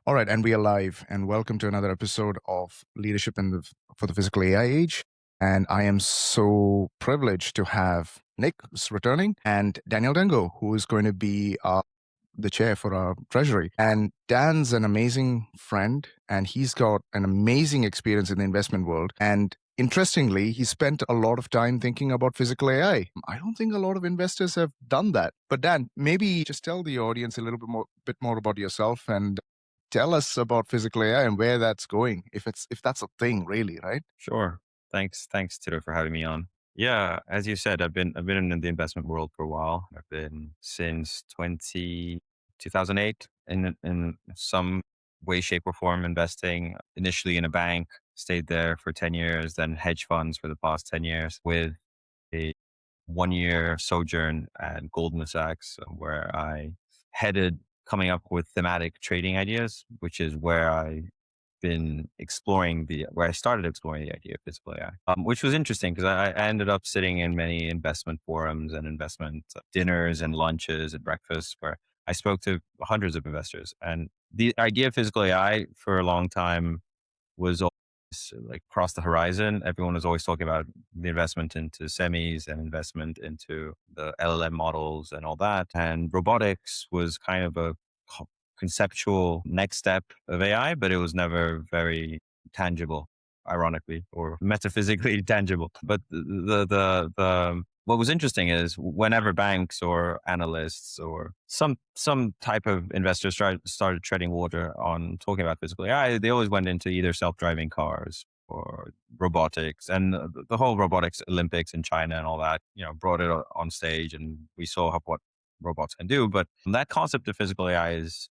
All right, and we are live, and welcome to another episode of Leadership for the Physical AI Age. And I am so privileged to have Nick who's returning and Daniel Dangoor, who is going to be the chair for our Treasury. And Dan's an amazing friend, and he's got an amazing experience in the investment world. And interestingly, he spent a lot of time thinking about physical AI. I don't think a lot of investors have done that. But Dan, maybe just tell the audience a little bit more about yourself and tell us about physical AI and where that's going, if that's a thing, really, right? Sure. Thanks, Titto, for having me on. Yeah, as you said, I've been in the investment world for a while. I've been since 2008 in some way, shape, or form investing. Initially in a bank, stayed there for 10 years, then hedge funds for the past 10 years, with a 1 year sojourn at Goldman Sachs, where I headed coming up with thematic trading ideas, which is where where I started exploring the idea of physical AI, which was interesting because I ended up sitting in many investment forums and investment dinners and lunches and breakfasts where I spoke to hundreds of investors. And the idea of physical AI for a long time was always like across the horizon. Everyone was always talking about the investment into semis and investment into the LLM models and all that. And robotics was kind of a conceptual next step of AI, but it was never very tangible, ironically, or metaphysically tangible. But what was interesting is whenever banks or analysts or some type of investors started treading water on talking about physical AI, they always went into either self-driving cars or robotics, and the whole robotics Olympics in China and all that, brought it on stage, and we saw what robots can do. But that concept of physical AI is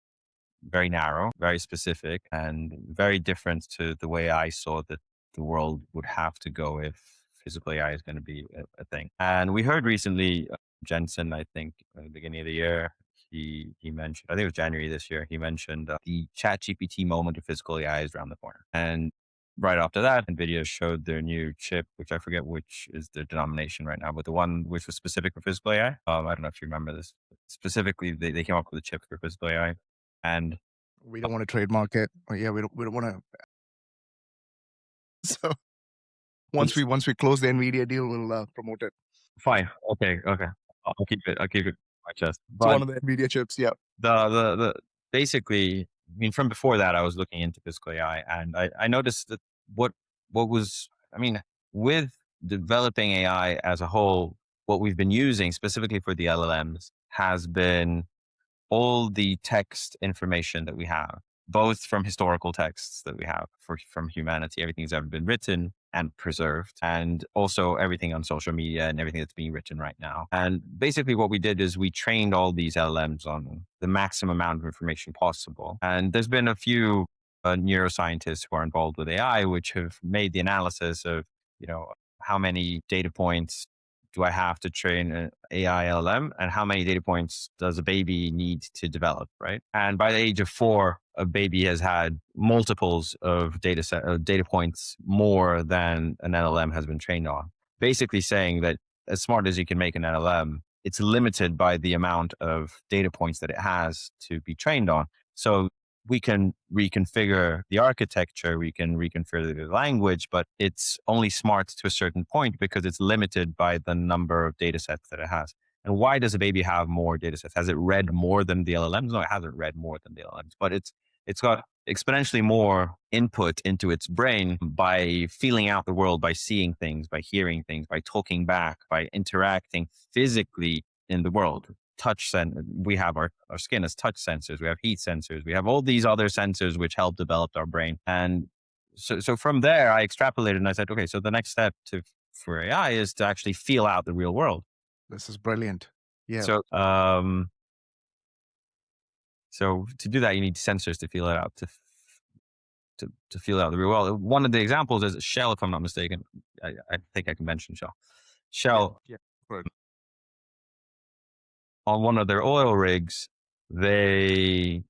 very narrow, very specific, and very different to the way I saw that the world would have to go if physical AI is going to be a thing. And we heard recently, Jensen, I think, at the beginning of the year, he mentioned, I think it was January this year, he mentioned the chat GPT moment of physical AI is around the corner. And right after that, NVIDIA showed their new chip, which I forget which is the denomination right now, but the one which was specific for physical AI. I don't know if you remember this. Specifically, they came up with a chip for physical AI. And We don't want to trademark it. Yeah, we don't want to. So once we close the Nvidia deal, we'll promote it. fine. Okay. I'll keep it in my chest. It's But one of the Nvidia chips. Yeah. the basically, I mean, from before that, I was looking into physical AI, and I noticed that what was, I mean, with developing AI as a whole, what we've been using specifically for the LLMs has been all the text information that we have, both from historical texts that we have from humanity, everything that's ever been written and preserved, and also everything on social media and everything that's being written right now. And basically what we did is we trained all these LLMs on the maximum amount of information possible. And there's been a few neuroscientists who are involved with AI, which have made the analysis of, how many data points do I have to train an AI LLM, and how many data points does a baby need to develop, right? And by the age of 4, a baby has had multiples of data points more than an LLM has been trained on. Basically saying that as smart as you can make an LLM, it's limited by the amount of data points that it has to be trained on. So we can reconfigure the architecture, we can reconfigure the language, but it's only smart to a certain point because it's limited by the number of data sets that it has. And why does a baby have more data sets? Has it read more than the LLMs? No, it hasn't read more than the LLMs, but it's got exponentially more input into its brain by feeling out the world, by seeing things, by hearing things, by talking back, by interacting physically in the world. We have our skin as touch sensors, we have heat sensors, we have all these other sensors which help develop our brain. And so from there I extrapolated and I said, okay, so the next step for AI is to actually feel out the real world. This is brilliant. Yeah. So to do that, you need sensors to feel it out, to feel out the real world. One of the examples is Shell, if I'm not mistaken. I think I can mention Shell. Shell, Yeah. Right. on one of their oil rigs, they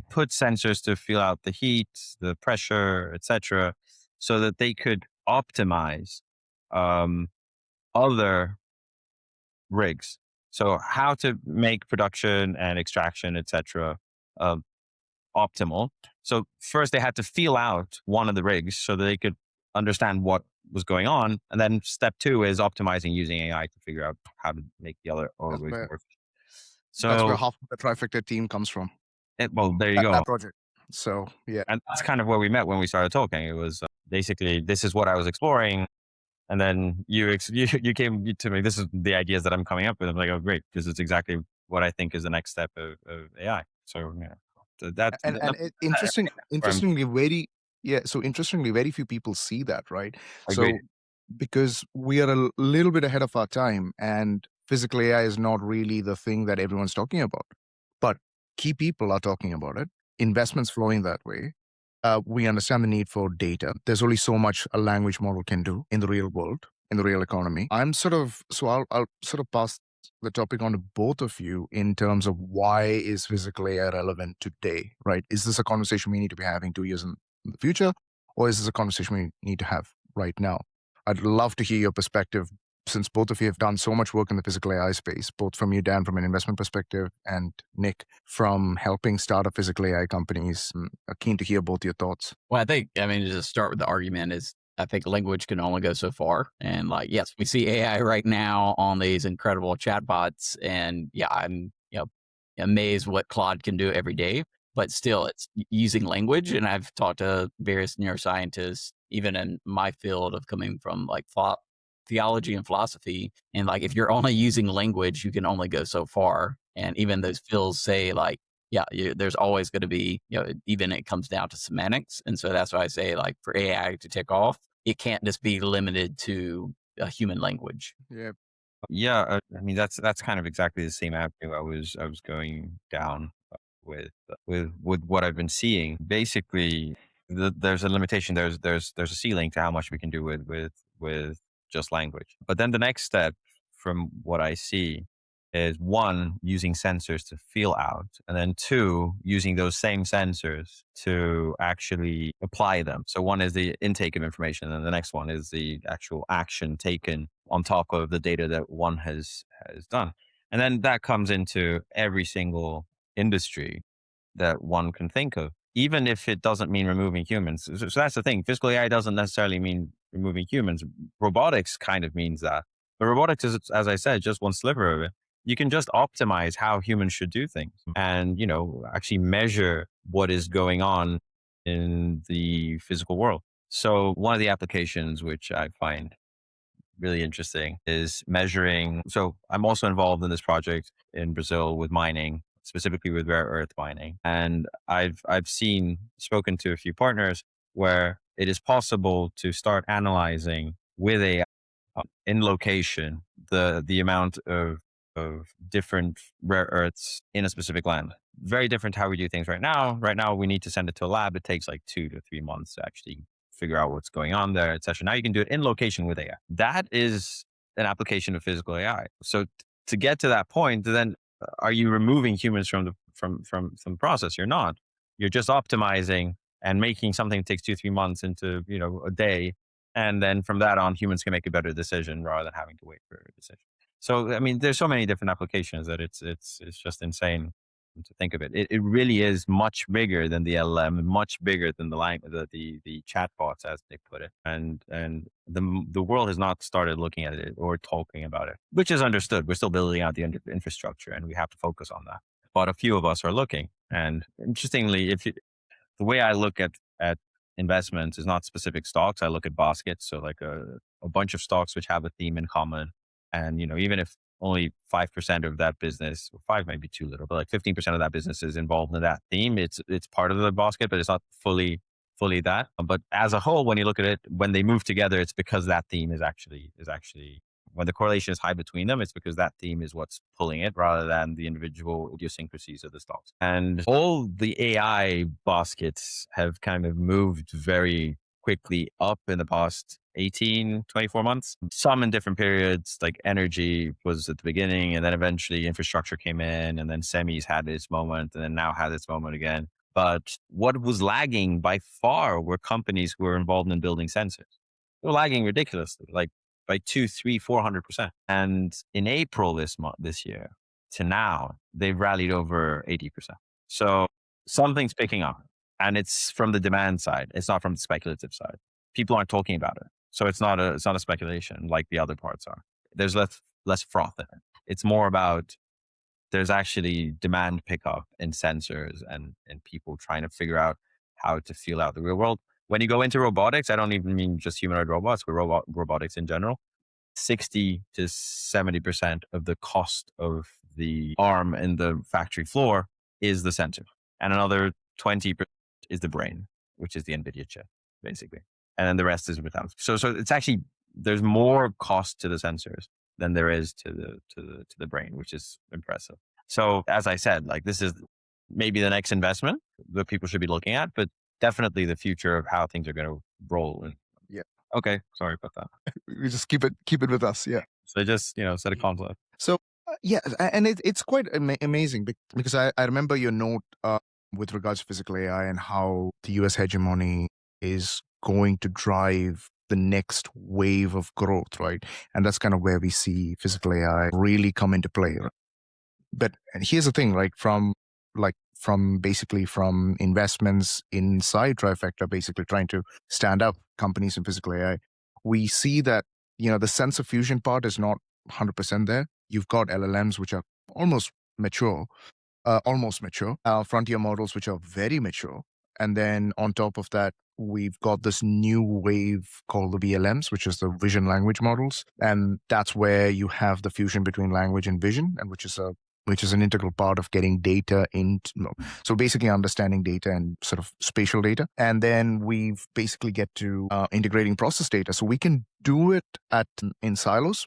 put sensors to feel out the heat, the pressure, etc., so that they could optimize other rigs. So how to make production and extraction, etc., optimal. So first they had to feel out one of the rigs so that they could understand what was going on. And then step 2 is optimizing using AI to figure out how to make the other oil That's rigs where work. that's where So, half of the trifecta team comes from. well, there you That go. project. So yeah, And that's kind of where we met when we started talking. It was basically, this is what I was exploring. And then you came to me, this is the ideas that I'm coming up with. I'm like, oh, great, because it's exactly what I think is the next step of AI. So, yeah, and interestingly, very few people see that, right? agreed. So because we are a little bit ahead of our time, and physical AI is not really the thing that everyone's talking about, but key people are talking about it. Investments flowing that way. We understand the need for data. There's only so much a language model can do in the real world, in the real economy. I'll sort of pass the topic on to both of you in terms of why is physical AI relevant today, right? Is this a conversation we need to be having 2 years in the future, or is this a conversation we need to have right now? I'd love to hear your perspective, since both of you have done so much work in the physical AI space, both from you, Dan, from an investment perspective, and Nick, from helping start up physical AI companies. I'm keen to hear both your thoughts. Well, to start with the argument is, I think language can only go so far. And like, yes, we see AI right now on these incredible chatbots. And yeah, I'm, amazed what Claude can do every day, but still it's using language. And I've talked to various neuroscientists, even in my field of coming from like theology and philosophy. And like, if you're only using language, you can only go so far. And even those fields say like, yeah, there's always going to be, even it comes down to semantics. And so that's why I say, like, for AI to take off, it can't just be limited to a human language. Yeah. Yeah, I mean that's kind of exactly the same avenue I was going down with what I've been seeing. Basically, there's a limitation. There's a ceiling to how much we can do with just language. But then the next step, from what I see, is one, using sensors to feel out, and then two, using those same sensors to actually apply them. So one is the intake of information, and the next one is the actual action taken on top of the data that one has done. And then that comes into every single industry that one can think of, even if it doesn't mean removing humans. So that's the thing. Physical AI doesn't necessarily mean removing humans. Robotics kind of means that. But robotics is, as I said, just one sliver of it. You can just optimize how humans should do things and, actually measure what is going on in the physical world. So one of the applications which I find really interesting is measuring. So I'm also involved in this project in Brazil with mining, specifically with rare earth mining. And I've spoken to a few partners where it is possible to start analyzing with AI in location the amount of different rare earths in a specific land. Very different how we do things right now. Right now, we need to send it to a lab. It takes like 2 to 3 months to actually figure out what's going on there, etc. Now you can do it in location with AI. That is an application of physical AI. So to get to that point, then are you removing humans from the process? You're not. You're just optimizing and making something that takes 2-3 months into a day, and then from that on, humans can make a better decision rather than having to wait for a decision. So, I mean, there's so many different applications that it's just insane to think of it. It really is much bigger than the LLM, much bigger than the chatbots, as they put it. And the world has not started looking at it or talking about it, which is understood. We're still building out the infrastructure, and we have to focus on that. But a few of us are looking. And interestingly, the way I look at investments is not specific stocks. I look at baskets. So like a bunch of stocks which have a theme in common. And, even if only 5% of that business, or 5 may be too little, but like 15% of that business is involved in that theme, it's part of the basket, but it's not fully that. But as a whole, when you look at it, when they move together, it's because that theme is actually when the correlation is high between them, it's because that theme is what's pulling it rather than the individual idiosyncrasies of the stocks. And all the AI baskets have kind of moved very quickly up in the past 18, 24 months. Some in different periods, like energy was at the beginning, and then eventually infrastructure came in, and then semis had its moment, and then now had its moment again. But what was lagging by far were companies who were involved in building sensors. They were lagging ridiculously, like by 200, 300, 400%. And in April this year to now, they've rallied over 80%. So something's picking up, and it's from the demand side. It's not from the speculative side. People aren't talking about it. So it's not a speculation like the other parts are. There's less froth in it. It's more about there's actually demand pickup in sensors and people trying to figure out how to feel out the real world. When you go into robotics, I don't even mean just humanoid robots, but robotics in general. 60 to 70% of the cost of the arm in the factory floor is the sensor. And another 20% is the brain, which is the NVIDIA chip, basically. And then the rest is without. So it's actually, there's more cost to the sensors than there is to the brain, which is impressive. So as I said, like this is maybe the next investment that people should be looking at, but definitely the future of how things are going to roll. And, yeah. Okay. Sorry about that. We just keep it with us. Yeah. So just, set a concept. So yeah, and it's quite amazing because I remember your note with regards to physical AI and how the US hegemony is going to drive the next wave of growth, right? And that's kind of where we see physical AI really come into play. Right? But here's the thing, right? From investments inside Trifecta, basically trying to stand up companies in physical AI, we see that, the sensor fusion part is not 100% there. You've got LLMs, which are almost mature, frontier models, which are very mature. And then on top of that, we've got this new wave called the VLMs, which is the vision language models. And that's where you have the fusion between language and vision, and which is an integral part of getting data into, so basically understanding data and sort of spatial data. And then we've basically get to integrating process data. So we can do it in silos.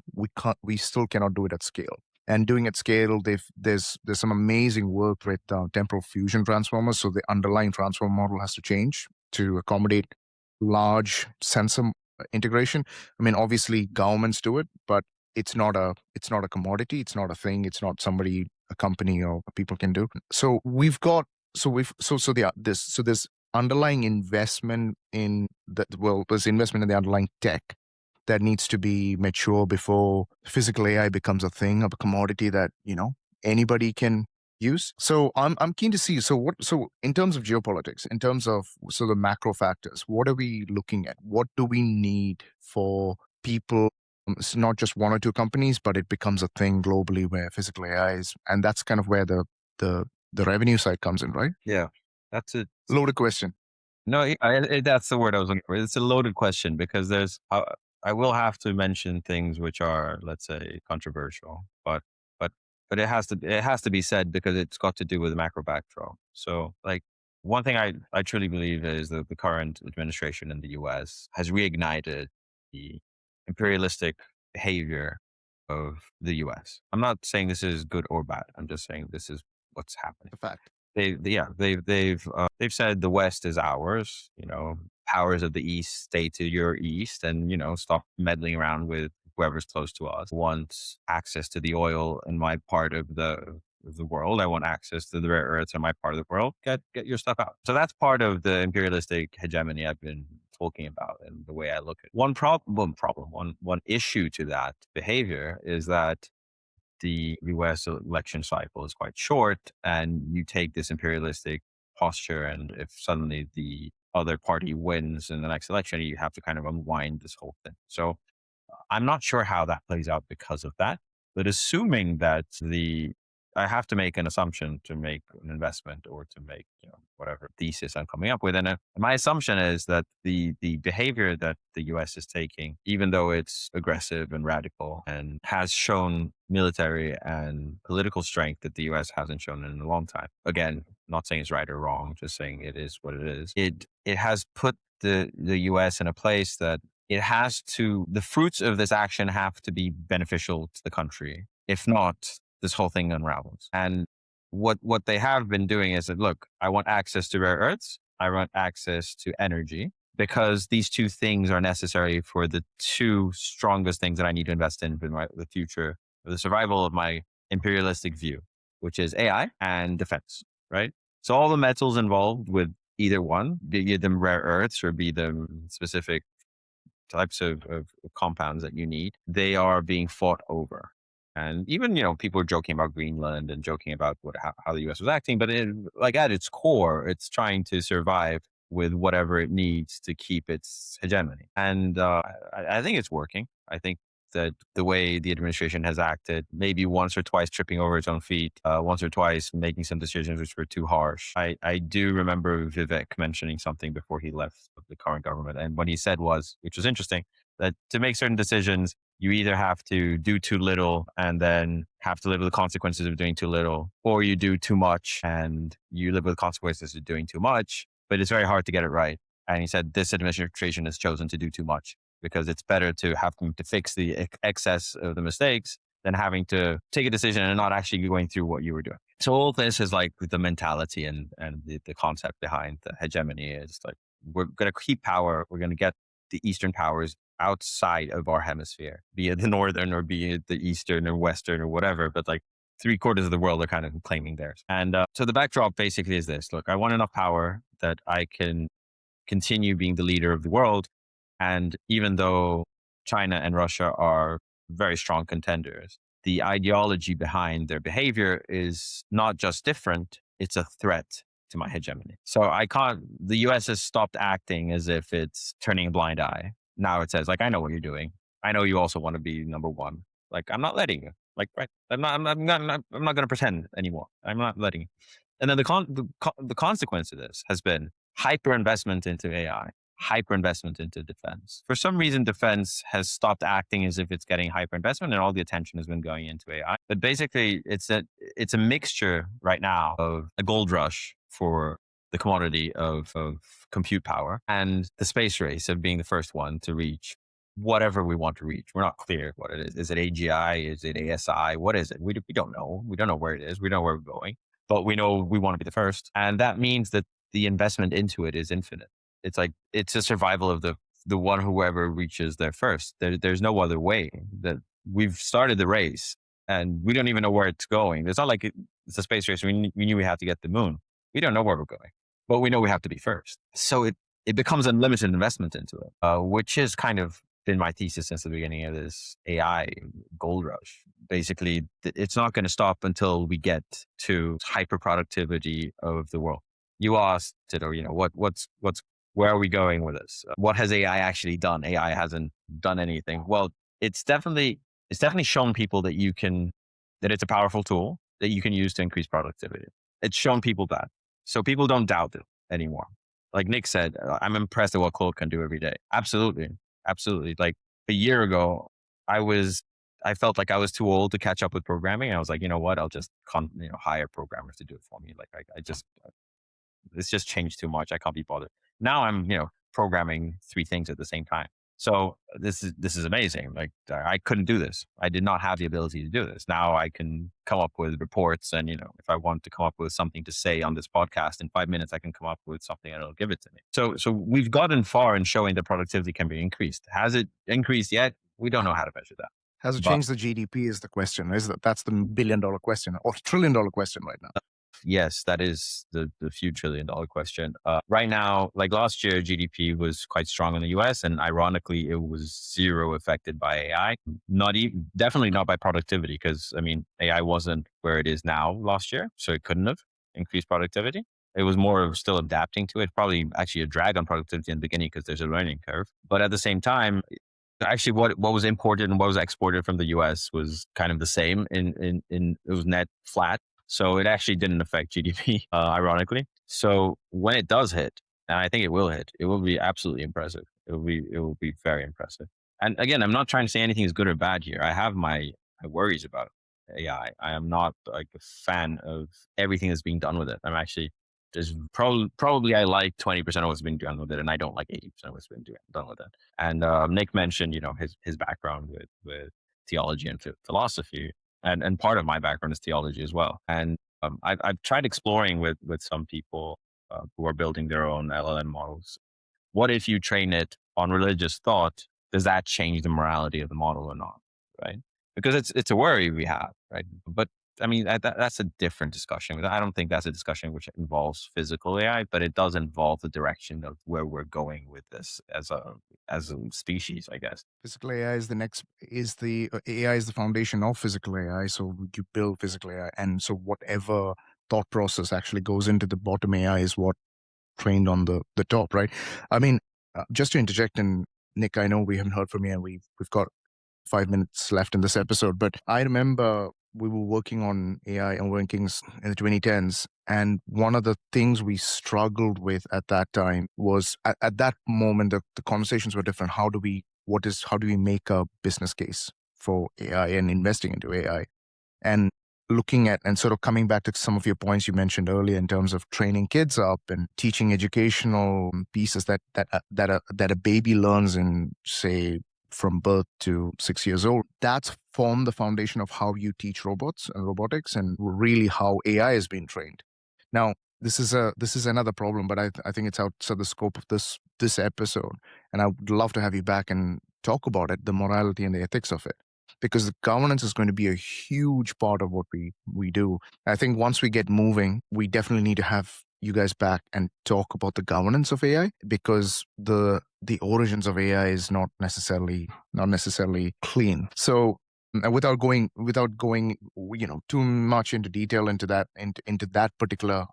We still cannot do it at scale. And doing at scale, there's some amazing work with temporal fusion transformers. So the underlying transformer model has to change to accommodate large sensor integration. I mean, obviously governments do it, but it's not a commodity. It's not a thing. It's not somebody, a company or people can do. So there's underlying investment in there's investment in the underlying tech that needs to be mature before physical AI becomes a thing, of a commodity that, anybody can use. So I'm keen to see, so in terms of geopolitics, in terms of the macro factors, what are we looking at? What do we need for people? It's not just one or two companies, but it becomes a thing globally where physical AI is, and that's kind of where the revenue side comes in, right? Yeah, that's a loaded question. No, that's the word I was looking for. It's a loaded question because I will have to mention things which are, let's say, controversial, but it has to be said because it's got to do with the macro backdrop. So, like, one thing I truly believe is that the current administration in the US has reignited the imperialistic behavior of the US. I'm not saying this is good or bad. I'm just saying this is what's happening. The fact. They've said the West is ours. Powers of the East stay to your East, and stop meddling around with whoever's close to us. Want access to the oil in my part of the world. I want access to the rare earths in my part of the world. Get your stuff out. So that's part of the imperialistic hegemony I've been talking about and the way I look at it. One issue to that behavior is that the US election cycle is quite short, and you take this imperialistic posture, and if suddenly the other party wins in the next election, you have to kind of unwind this whole thing. So I'm not sure how that plays out because of that, but assuming that I have to make an assumption to make an investment or to make whatever thesis I'm coming up with. And my assumption is that the behavior that the US is taking, even though it's aggressive and radical and has shown military and political strength that the US hasn't shown in a long time. Again, not saying it's right or wrong, just saying it is what it is. It has put the US in a place that the fruits of this action have to be beneficial to the country. If not, this whole thing unravels. And what they have been doing is that, look, I want access to rare earths. I want access to energy, because these two things are necessary for the two strongest things that I need to invest in for the future, for the survival of my imperialistic view, which is AI and defense, right? So all the metals involved with either one, be them rare earths or be them specific types of compounds that you need, they are being fought over. And even, people were joking about Greenland and joking about how the US was acting, but like at its core, it's trying to survive with whatever it needs to keep its hegemony. And I think it's working. I think that the way the administration has acted, maybe once or twice tripping over its own feet, once or twice making some decisions which were too harsh. I do remember Vivek mentioning something before he left the current government. And what he said was, which was interesting, that to make certain decisions, you either have to do too little and then have to live with the consequences of doing too little, or you do too much and you live with the consequences of doing too much, but it's very hard to get it right. And he said this administration has chosen to do too much because it's better to have to fix the excess of the mistakes than having to take a decision and not actually going through what you were doing. So all this is like the mentality and the concept behind the hegemony is like, we're going to keep power. We're going to get the Eastern powers outside of our hemisphere, be it the Northern or be it the Eastern or Western or whatever. But like 3/4 of the world are kind of claiming theirs. And so the backdrop basically is this. Look, I want enough power that I can continue being the leader of the world. And even though China and Russia are very strong contenders, the ideology behind their behavior is not just different, it's a threat to my hegemony. So the US has stopped acting as if it's turning a blind eye. Now it says, like, I know what you're doing. I know you also want to be number one. Like, I'm not letting you. Like, right? I'm not going to pretend anymore. I'm not letting you. And then the consequence of this has been hyper investment into AI, hyper investment into defense. For some reason, defense has stopped acting as if it's getting hyper investment, and all the attention has been going into AI. But basically, it's a mixture right now of a gold rush for the commodity of compute power and the space race of being the first one to reach whatever we want to reach. We're not clear what it is. Is it AGI? Is it ASI? What is it? We don't know. We don't know where it is. We don't know where we're going, but we know we want to be the first. And that means that the investment into it is infinite. It's like, it's a survival of the one, whoever reaches there first. There's no other way. That we've started the race and we don't even know where it's going. It's not like it's a space race. We knew we had to get the moon. We don't know where we're going, but we know we have to be first. So it becomes unlimited investment into it, which has kind of been my thesis since the beginning of this AI gold rush. Basically, it's not going to stop until we get to hyper productivity of the world. You asked, where are we going with this? What has AI actually done? AI hasn't done anything. Well, it's definitely shown people that it's a powerful tool that you can use to increase productivity. It's shown people that. So people don't doubt it anymore. Like Nick said, I'm impressed at what Claude can do every day. Absolutely. Absolutely. Like a year ago, I felt like I was too old to catch up with programming. I was like, you know what? I'll just hire programmers to do it for me. Like it's just changed too much. I can't be bothered. Now I'm, programming 3 things at the same time. So this is amazing. Like I couldn't do this. I did not have the ability to do this. Now I can come up with reports and, if I want to come up with something to say on this podcast in 5 minutes, I can come up with something and it'll give it to me. So we've gotten far in showing that productivity can be increased. Has it increased yet? We don't know how to measure that. Has it changed the GDP is the question. That's the $1 billion question or $1 trillion question right now. Yes, that is the few $1 trillion question. Right now, like last year, GDP was quite strong in the US, and ironically, it was zero affected by AI. Definitely not by productivity, because AI wasn't where it is now last year, so it couldn't have increased productivity. It was more of still adapting to it. Probably actually a drag on productivity in the beginning because there's a learning curve. But at the same time, actually, what was imported and what was exported from the US was kind of the same. It was net flat. So it actually didn't affect GDP, ironically. So when it does hit, and I think it will hit, it will be absolutely impressive. It will be very impressive. And again, I'm not trying to say anything is good or bad here. I have my worries about AI. I am not like a fan of everything that's being done with it. I'm actually probably I like 20% of what's being done with it, and I don't like 80% of what's being done with it. And Nick mentioned, his background with theology and philosophy. And part of my background is theology as well. And I've tried exploring with some people who are building their own LLM models. What if you train it on religious thought? Does that change the morality of the model or not? Right? Because it's a worry we have, right? But I mean, that's a different discussion. I don't think that's a discussion which involves physical AI, but it does involve the direction of where we're going with this as a species, I guess. Physical AI is AI is the foundation of physical AI. So you build physical AI, and so whatever thought process actually goes into the bottom AI is what trained on the top, right? I mean, just to interject, and Nick, I know we haven't heard from you, and we've got 5 minutes left in this episode, but I remember we were working on AI and rankings in the 2010s. And one of the things we struggled with at that time was at that moment, the conversations were different. How do we make a business case for AI and investing into AI? And looking at and sort of coming back to some of your points you mentioned earlier in terms of training kids up and teaching educational pieces that a baby learns in, say, from birth to 6 years old, that's formed the foundation of how you teach robots and robotics, and really how AI is being trained. Now, this is another problem, but I think it's outside the scope of this episode, and I would love to have you back and talk about it, the morality and the ethics of it, because the governance is going to be a huge part of what we do. I think once we get moving, we definitely need to have you guys back and talk about the governance of AI, because the origins of AI is not necessarily clean. So without going too much into detail into that particular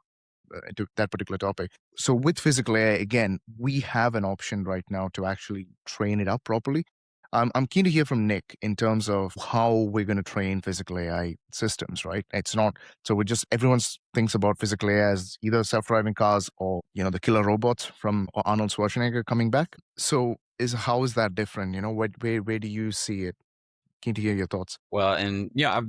topic. So with physical AI, again, we have an option right now to actually train it up properly. I'm keen to hear from Nick in terms of how we're going to train physical AI systems, right? It's not, so everyone thinks about physical AI as either self-driving cars or, the killer robots from Arnold Schwarzenegger coming back. So how is that different? Where do you see it? Keen to hear your thoughts. Well, and yeah,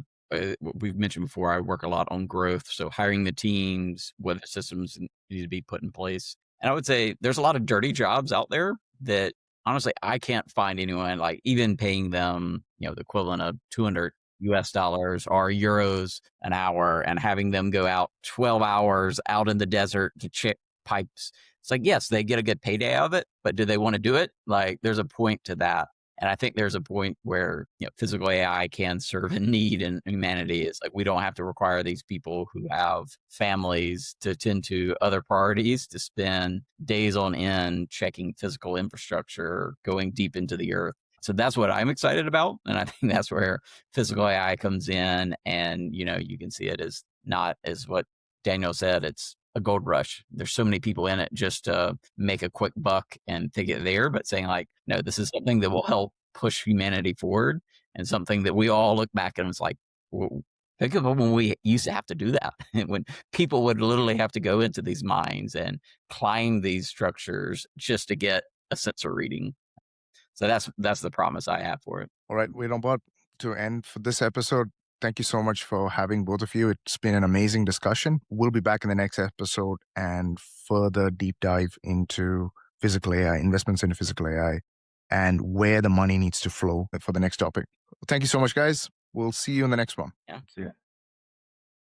we've mentioned before, I work a lot on growth. So hiring the teams, what systems need to be put in place. And I would say there's a lot of dirty jobs out there that honestly, I can't find anyone, like even paying them, the equivalent of $200 or euros an hour, and having them go out 12 hours out in the desert to check pipes. It's like, yes, they get a good payday out of it, but do they want to do it? Like, there's a point to that. And I think there's a point where physical AI can serve a need in humanity. It's like we don't have to require these people who have families to tend to other priorities to spend days on end checking physical infrastructure, going deep into the earth. So that's what I'm excited about. And I think that's where physical AI comes in. And, you can see it as not as what Daniel said, it's a gold rush. There's so many people in it just to make a quick buck and to get there, but saying like, no, this is something that will help push humanity forward, and something that we all look back and it's like, think of when we used to have to do that, when people would literally have to go into these mines and climb these structures just to get a sensor reading. So that's the promise I have for it. All right, we're about to end for this episode. Thank you so much for having both of you. It's been an amazing discussion. We'll be back in the next episode and further deep dive into physical AI, investments into physical AI, and where the money needs to flow for the next topic. Thank you so much, guys. We'll see you in the next one. Yeah. See ya.